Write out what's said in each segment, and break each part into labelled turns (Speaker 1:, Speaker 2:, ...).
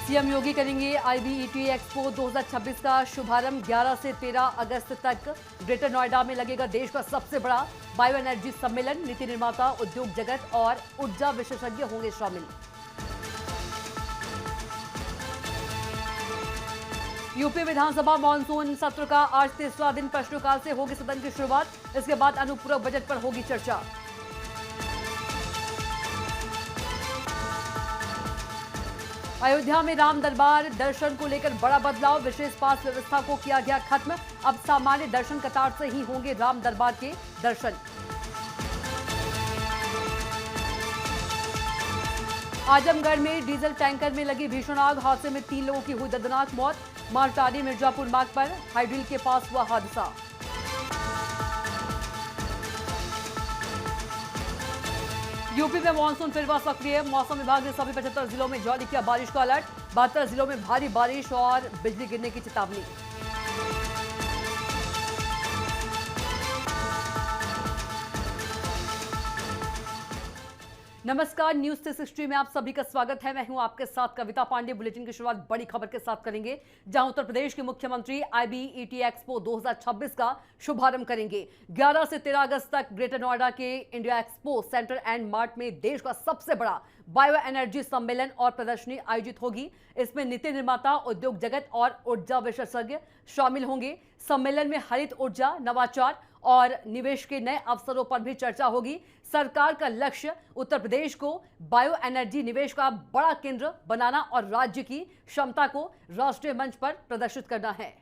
Speaker 1: CM योगी करेंगे आईबीईटी expo 2026 का शुभारंभ 11 से 13 अगस्त तक। ग्रेटर नोएडा में लगेगा देश का सबसे बड़ा बायो एनर्जी सम्मेलन। नीति निर्माता, उद्योग जगत और ऊर्जा विशेषज्ञ होंगे शामिल। यूपी विधानसभा मानसून सत्र का आज तीसरा दिन प्रश्नकाल से होगी सदन की शुरुआत। इसके बाद अनुपूरक बजट पर होगी चर्चा। अयोध्या में राम दरबार दर्शन को लेकर बड़ा बदलाव। विशेष पास व्यवस्था को किया गया खत्म। अब सामान्य दर्शन कतार से ही होंगे राम दरबार के दर्शन। आजमगढ़ में डीजल टैंकर में लगी भीषण आग। हादसे में 3 लोगों की हुई दर्दनाक मौत। मारटाडी मिर्जापुर मार्ग पर हाइड्रिल के पास हुआ हादसा। यूपी में मानसून फिर हुआ सक्रिय। मौसम विभाग ने सभी 75 जिलों में जारी किया बारिश का अलर्ट। 72 जिलों में भारी बारिश और बिजली गिरने की चेतावनी। नमस्कार, न्यूज 360 में आप सभी का स्वागत है। मैं हूं आपके साथ कविता पांडे। बुलेटिन की शुरुआत बड़ी खबर के साथ करेंगे, जहां उत्तर प्रदेश के मुख्यमंत्री आईबीईटी एक्सपो 2026 का शुभारंभ करेंगे। 11 से 13 अगस्त तक ग्रेटर नोएडा के India expo centre and mart में देश का सबसे बड़ा बायो एनर्जी सम्मेलन और प्रदर्शनी आयोजित होगी। इसमें नीति निर्माता, उद्योग जगत और ऊर्जा विशेषज्ञ शामिल होंगे। सम्मेलन में हरित ऊर्जा, नवाचार और निवेश के नए अवसरों पर भी चर्चा होगी। सरकार का लक्ष्य उत्तर प्रदेश को बायो एनर्जी निवेश का बड़ा केंद्र बनाना और राज्य की क्षमता को राष्ट्रीय मंच पर प्रदर्शित करना है।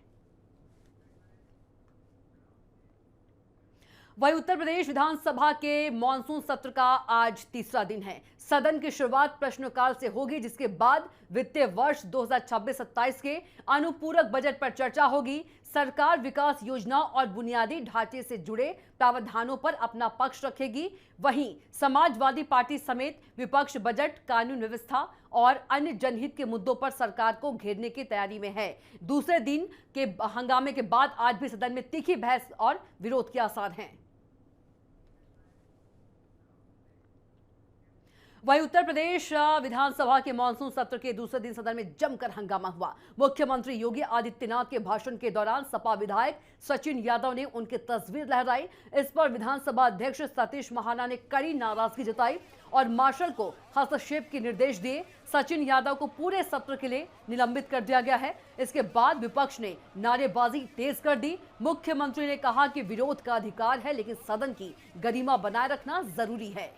Speaker 1: वहीं उत्तर प्रदेश विधानसभा के मानसून सत्र का आज तीसरा दिन है। सदन की शुरुआत प्रश्नकाल से होगी, जिसके बाद वित्तीय वर्ष 2026-27 के अनुपूरक बजट पर चर्चा होगी। सरकार विकास योजना और बुनियादी ढांचे से जुड़े प्रावधानों पर अपना पक्ष रखेगी। वहीं समाजवादी पार्टी समेत विपक्ष बजट, कानून व्यवस्था और अन्य जनहित के मुद्दों पर सरकार को घेरने की तैयारी में है। दूसरे दिन के हंगामे के बाद आज भी सदन में तीखी बहस और विरोध के आसार हैं। वहीं उत्तर प्रदेश विधानसभा के मानसून सत्र के दूसरे दिन सदन में जमकर हंगामा हुआ। मुख्यमंत्री योगी आदित्यनाथ के भाषण के दौरान सपा विधायक सचिन यादव ने उनकी तस्वीर लहराई। इस पर विधानसभा अध्यक्ष सतीश महाना ने कड़ी नाराजगी जताई और मार्शल को हस्तक्षेप के निर्देश दिए। सचिन यादव को पूरे सत्र के लिए निलंबित कर दिया गया है। इसके बाद विपक्ष ने नारेबाजी तेज कर दी। मुख्यमंत्री ने कहा कि विरोध का अधिकार है, लेकिन सदन की गरिमा बनाए रखना जरूरी है।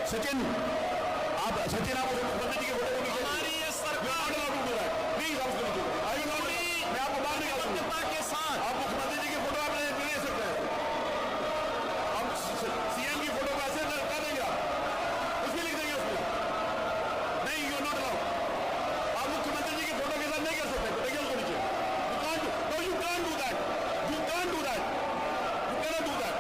Speaker 2: सचिन आप मुख्यमंत्री जी के फोटो को हमारी ये सरकार प्लीज आप मैं आपको बात नहीं करूंगा के साथ आप मुख्यमंत्री जी की फोटो आप ले सकते हैं। हम सीएम की फोटो को ऐसे कर देंगे, आप उसमें लिख देंगे उसमें नहीं, यू नॉट अलाउड। आप मुख्यमंत्री जी की फोटो के साथ नहीं कर सकते। देखिए उसको नीचे, you can't do that, you can't do that, you cannot do that.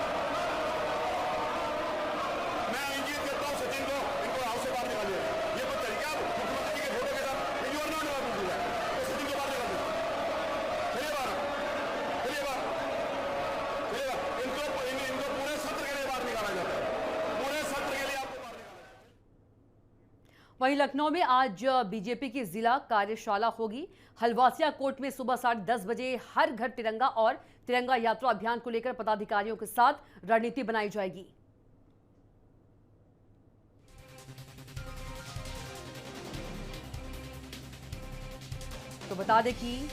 Speaker 2: मैं इंगित करता हूं सचिन को, इनको हाउस से बाहर निकालिए। ये कोई तरीका मुख्यमंत्री जी के फोटो के साथ, you are not allowed to do that. तो सचिन को बाहर निकाल दीजिए। चलिए बाहर, चलिए बाहर, चलिए बाहर। इनको पूरे सत्र के लिए बाहर निकाला जाता है, पूरे सत्र के लिए आपको बाहर निकाला जाता है।
Speaker 1: वहीं लखनऊ में आज बीजेपी की जिला कार्यशाला होगी। हलवासिया कोर्ट में सुबह 10:30 बजे हर घर तिरंगा और तिरंगा यात्रा अभियान को लेकर पदाधिकारियों के साथ रणनीति बनाई जाएगी। तो बता दें कि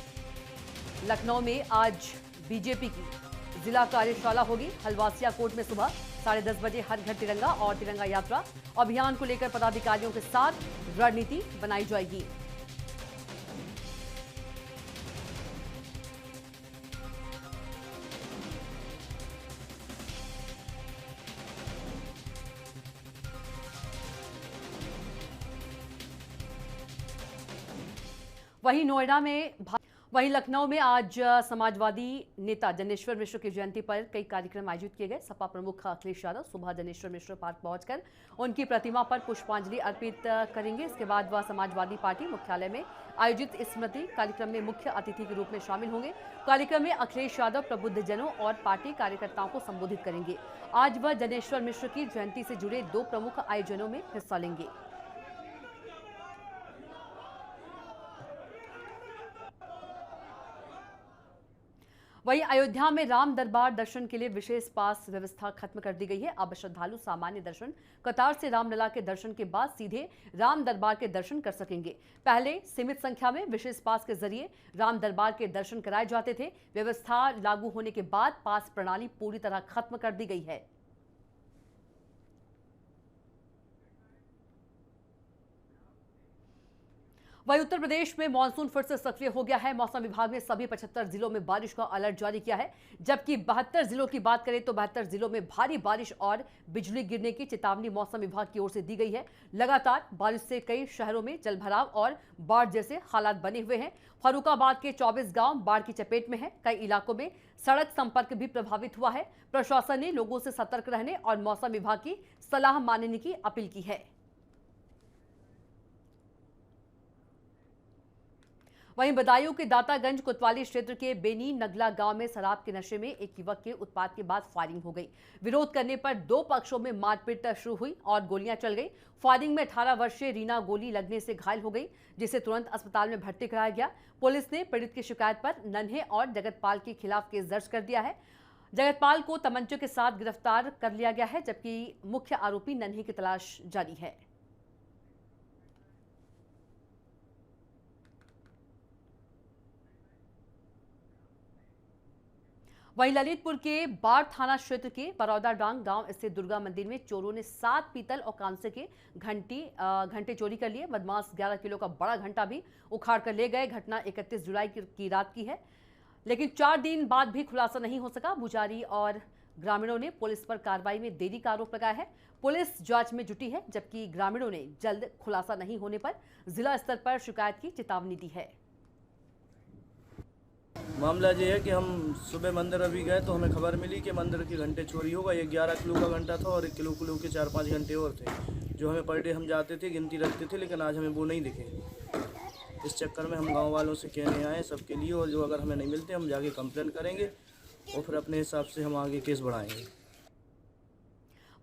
Speaker 1: लखनऊ में आज बीजेपी की जिला कार्यशाला होगी। हलवासिया कोर्ट में सुबह 10:30 बजे हर घर तिरंगा और तिरंगा यात्रा अभियान को लेकर पदाधिकारियों के साथ रणनीति बनाई जाएगी। वहीं नोएडा में वहीं लखनऊ में आज समाजवादी नेता जनेश्वर मिश्र की जयंती पर कई कार्यक्रम आयोजित किए गए। सपा प्रमुख अखिलेश यादव सुबह जनेश्वर मिश्र पार्क पहुंचकर उनकी प्रतिमा पर पुष्पांजलि अर्पित करेंगे। इसके बाद वह समाजवादी पार्टी मुख्यालय में आयोजित स्मृति कार्यक्रम में मुख्य अतिथि के रूप में शामिल होंगे। कार्यक्रम में अखिलेश यादव प्रबुद्धजनों और पार्टी कार्यकर्ताओं को संबोधित करेंगे। आज वह जनेश्वर मिश्र की जयंती से जुड़े 2 प्रमुख आयोजनों में हिस्सा लेंगे। वहीं अयोध्या में राम दरबार दर्शन के लिए विशेष पास व्यवस्था खत्म कर दी गई है। अब श्रद्धालु सामान्य दर्शन कतार से रामलला के दर्शन के बाद सीधे राम दरबार के दर्शन कर सकेंगे। पहले सीमित संख्या में विशेष पास के जरिए राम दरबार के दर्शन कराए जाते थे। व्यवस्था लागू होने के बाद पास प्रणाली पूरी तरह खत्म कर दी गई है। वहीं उत्तर प्रदेश में मानसून फिर से सक्रिय हो गया है। मौसम विभाग ने सभी 75 जिलों में बारिश का अलर्ट जारी किया है, जबकि 72 जिलों की बात करें तो 72 जिलों में भारी बारिश और बिजली गिरने की चेतावनी मौसम विभाग की ओर से दी गई है। लगातार बारिश से कई शहरों में जलभराव और बाढ़ जैसे हालात बने हुए हैं। फर्रुखाबाद के 24 गांव बाढ़ की चपेट में हैं। कई इलाकों में सड़क संपर्क भी प्रभावित हुआ है। प्रशासन ने लोगों से सतर्क रहने और मौसम विभाग की सलाह मानने की अपील की है। वहीं बदायूं के दातागंज कोतवाली क्षेत्र के बेनी नगला गांव में शराब के नशे में एक युवक के उत्पात के बाद फायरिंग हो गई। विरोध करने पर 2 पक्षों में मारपीट शुरू हुई और गोलियां चल गई। फायरिंग में 18 वर्षीय रीना गोली लगने से घायल हो गई, जिसे तुरंत अस्पताल में भर्ती कराया गया। पुलिस ने पीड़ित की शिकायत पर नन्हे और जगतपाल के खिलाफ केस दर्ज कर दिया है। जगतपाल को तमंचे के साथ गिरफ्तार कर लिया गया है, जबकि मुख्य आरोपी नन्हे की तलाश जारी है। वहीं ललितपुर के बाढ़ थाना क्षेत्र के बरौदा डांग गांव स्थित दुर्गा मंदिर में चोरों ने 7 पीतल और कांसे के घंटे चोरी कर लिए। बदमाश 11 किलो का बड़ा घंटा भी उखाड़ कर ले गए। घटना 31 जुलाई की रात की है, लेकिन 4 दिन बाद भी खुलासा नहीं हो सका। पुजारी और ग्रामीणों ने पुलिस पर कार्रवाई में देरी का आरोप लगाया है। पुलिस जांच में जुटी है, जबकि ग्रामीणों ने जल्द खुलासा नहीं होने पर जिला स्तर पर शिकायत की चेतावनी दी है।
Speaker 3: मामला ये है कि हम सुबह मंदिर अभी गए तो हमें खबर मिली कि मंदिर के घंटे चोरी होगा। ये 11 किलो का घंटा था और 1 किलो के 4-5 घंटे और थे, जो हमें पर डे हम जाते थे गिनती रखते थे, लेकिन आज हमें वो नहीं दिखे। इस चक्कर में हम गांव वालों से कहने आए सबके लिए, और जो अगर हमें नहीं मिलते हम जाके कंप्लेन करेंगे और फिर अपने हिसाब से हम आगे केस बढ़ाएंगे।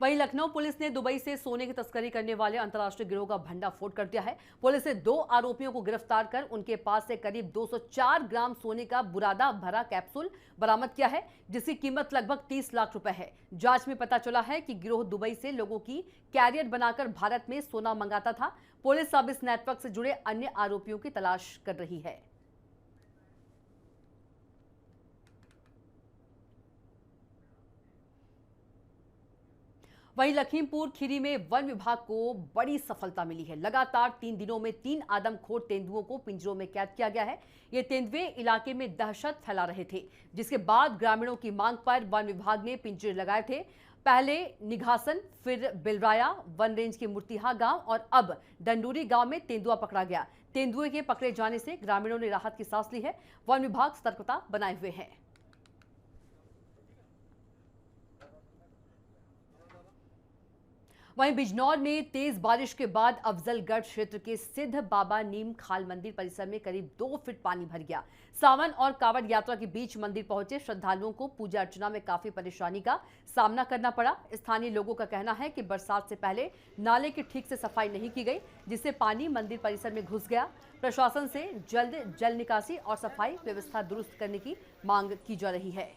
Speaker 1: वहीं लखनऊ पुलिस ने दुबई से सोने की तस्करी करने वाले अंतर्राष्ट्रीय गिरोह का भंडाफोड़ कर दिया है। पुलिस ने 2 आरोपियों को गिरफ्तार कर उनके पास से करीब 204 ग्राम सोने का बुरादा भरा कैप्सूल बरामद किया है, जिसकी कीमत लगभग 30 लाख रुपए है। जांच में पता चला है कि गिरोह दुबई से लोगों की कैरियर बनाकर भारत में सोना मंगाता था। पुलिस अब इस नेटवर्क से जुड़े अन्य आरोपियों की तलाश कर रही है। वहीं लखीमपुर खीरी में वन विभाग को बड़ी सफलता मिली है। लगातार 3 दिनों में 3 आदमखोर तेंदुओं को पिंजरों में कैद किया गया है। ये तेंदुए इलाके में दहशत फैला रहे थे, जिसके बाद ग्रामीणों की मांग पर वन विभाग ने पिंजरे लगाए थे। पहले निघासन, फिर बिलराया वन रेंज के मूर्तिहा गांव और अब डंडूरी गांव में तेंदुआ पकड़ा गया। तेंदुए के पकड़े जाने से ग्रामीणों ने राहत की सांस ली है। वन विभाग सतर्कता बनाए हुए है। वहीं बिजनौर में तेज बारिश के बाद अफजलगढ़ क्षेत्र के सिद्ध बाबा नीम खाल मंदिर परिसर में करीब 2 फीट पानी भर गया। सावन और कांवड़ यात्रा के बीच मंदिर पहुंचे श्रद्धालुओं को पूजा अर्चना में काफी परेशानी का सामना करना पड़ा। स्थानीय लोगों का कहना है कि बरसात से पहले नाले की ठीक से सफाई नहीं की गई, जिससे पानी मंदिर परिसर में घुस गया। प्रशासन से जल्द जल निकासी और सफाई व्यवस्था दुरुस्त करने की मांग की जा रही है।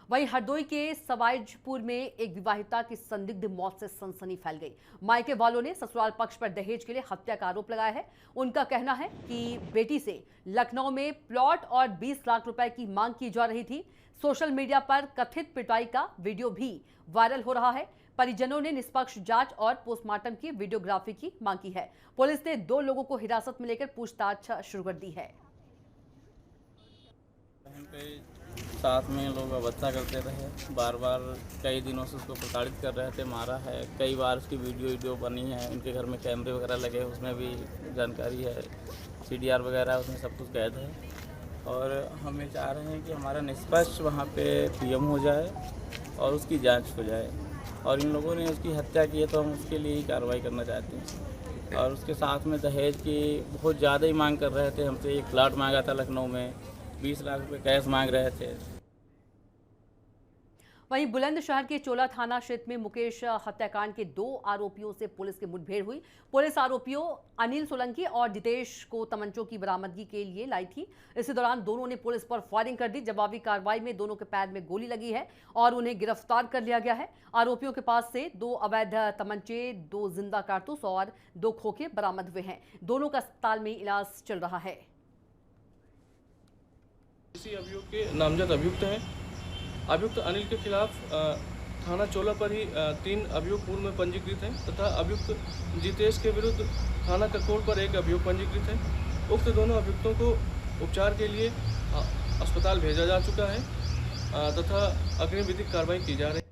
Speaker 1: वहीं हरदोई के सवाईजपुर में एक विवाहिता की संदिग्ध मौत से सनसनी फैल गई। मायके वालों ने ससुराल पक्ष पर दहेज के लिए हत्या का आरोप लगाया है। उनका कहना है कि बेटी से लखनऊ में प्लॉट और 20 लाख रुपए की मांग की जा रही थी। सोशल मीडिया पर कथित पिटाई का वीडियो भी वायरल हो रहा है। परिजनों ने निष्पक्ष जांच और पोस्टमार्टम की वीडियोग्राफी की मांग की है। पुलिस ने 2 लोगों को हिरासत में लेकर पूछताछ शुरू कर दी है।
Speaker 4: साथ में लोग अवस्था करते रहे, बार बार कई दिनों से उसको प्रताड़ित कर रहे थे, मारा है कई बार, उसकी वीडियो बनी है, उनके घर में कैमरे वगैरह लगे, उसमें भी जानकारी है, CDR वगैरह उसमें सब कुछ कैद है। और हम ये चाह रहे हैं कि हमारा निष्पक्ष वहाँ पे PM हो जाए और उसकी जांच हो जाए, और इन लोगों ने उसकी हत्या की है तो हम उसके लिए ही कार्रवाई करना चाहते हैं। और उसके साथ में दहेज की बहुत ज़्यादा ही मांग कर रहे थे हमसे, एक प्लाट मांगा था लखनऊ में, 20 लाख रुपए कैश मांग रहे थे।
Speaker 1: वहीं बुलंदशहर के चोला थाना क्षेत्र में मुकेश हत्याकांड के 2 आरोपियों से पुलिस की मुठभेड़ हुई। पुलिस आरोपियों अनिल सोलंकी और जितेश को तमंचों की बरामदगी के लिए लाई थी। इसी दौरान दोनों ने पुलिस पर फायरिंग कर दी। जवाबी कार्रवाई में दोनों के पैर में गोली लगी है और उन्हें गिरफ्तार कर लिया गया है। आरोपियों के पास से 2 अवैध तमंचे, 2 जिंदा कारतूस और 2 खोखे बरामद हुए हैं। दोनों का अस्पताल में इलाज चल रहा है।
Speaker 5: इसी अभियुक्त के नामजद अभियुक्त हैं। अभियुक्त अनिल के खिलाफ थाना चोला पर ही 3 अभियुक्त पूर्व में पंजीकृत हैं तथा अभियुक्त जितेश के विरुद्ध थाना ककोड़ पर 1 अभियुक्त पंजीकृत है। उक्त दोनों अभियुक्तों को उपचार के लिए अस्पताल भेजा जा चुका है तथा अग्रिम विधिक कार्रवाई की जा रही है।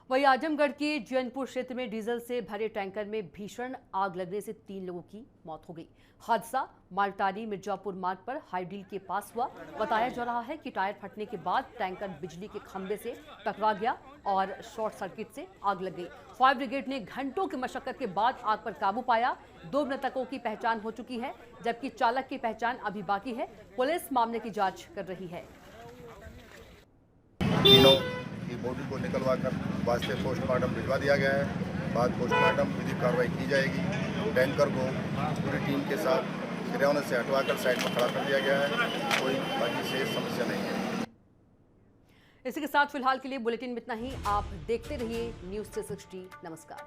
Speaker 1: वहीं आजमगढ़ के जैनपुर क्षेत्र में डीजल से भरे टैंकर में भीषण आग लगने से 3 लोगों की मौत हो गई। हादसा मालटारी मिर्जापुर मार्ग पर हाईडील के पास हुआ। बताया जा रहा है कि टायर फटने के बाद टैंकर बिजली के खंभे से टकरा गया और शॉर्ट सर्किट से आग लग गई। फायर ब्रिगेड ने घंटों की मशक्कत के बाद आग पर काबू पाया। 2 मृतकों की पहचान हो चुकी है, जबकि चालक की पहचान अभी बाकी है। पुलिस मामले की जाँच कर रही है।
Speaker 6: की बॉडी को निकलवा कर वास्ते पोस्टमार्टम भिजवा दिया गया है। बाद पोस्टमार्टम विधिक कार्रवाई की जाएगी। टैंकर को पूरी टीम के साथ गिरौने से हटवाकर साइड पर खड़ा कर दिया गया है। कोई बाकी से समस्या नहीं है।
Speaker 1: इसी के साथ फिलहाल के लिए बुलेटिन में इतना ही। आप देखते रहिए न्यूज़ 360। नमस्कार।